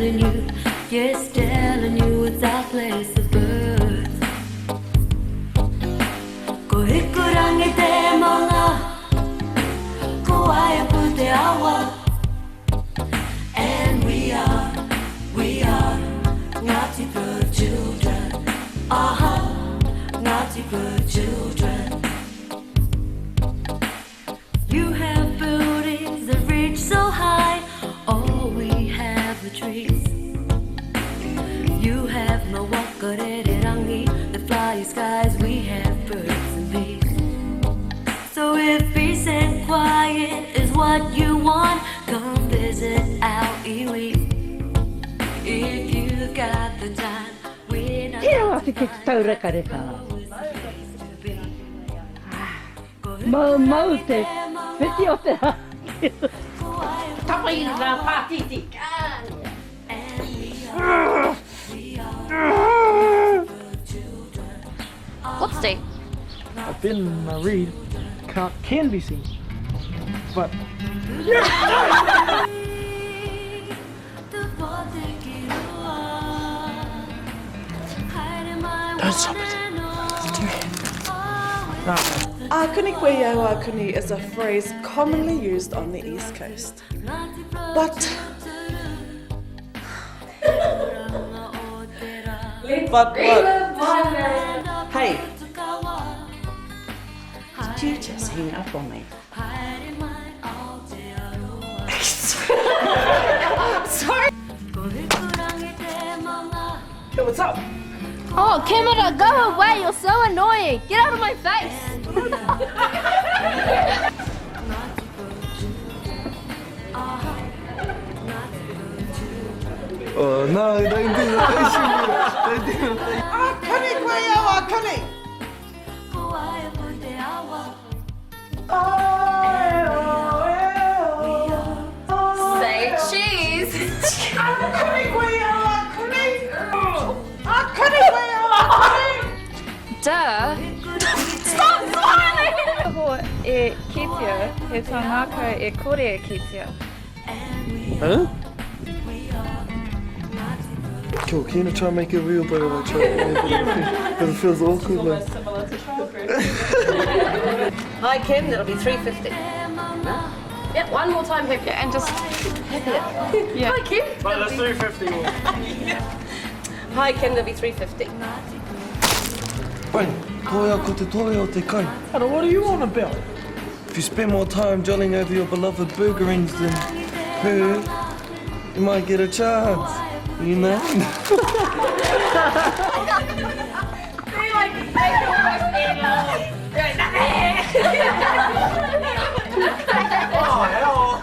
telling you, yes, telling you it's our place of birth. Ko hikurangi te mga, ko aipu te awa. And we are Ngati Porou children. Ngati Porou children. You have buildings that reach so high. All we have are trees. You have no whakaari, the flying skies. We have birds and bees. So if peace and quiet is what you want, come visit our iwi. If you got the time, we're not. Tēnā ati ke taureka reka. Mau te whiti o te haki. Tapa i rā pātiti. What's day? A bin reed can be seen, but don't stop it. Akuni Reo Akuni is a phrase commonly used on the East Coast. But Hey, did you just hang up on me? Sorry. hey, what's up? Oh, camera, go away. You're so annoying. Get out of my face. Oh no, don't do that. Don't do that. Akuni Reo Akuni. Say cheese. Akuni Reo Akuni. Akuni Reo Akuni. Duh. Stop smiling. E kiia, he tangaka e kore kiia. Huh? Cool, can you try and make it real, bro? Like, try and make it because it feels awkward. Like. Hi Kim, that'll be $3.50. Yep, one more time, Hip, and just yeah. Hi, Kim. But that's $3.50. Hi Kim, that'll be $3.50. Fine, koia ko te toi o te kai. What are you on about? If you spend more time jolling over your beloved burgerings than her, you might get a chance, you know? Oh, hell.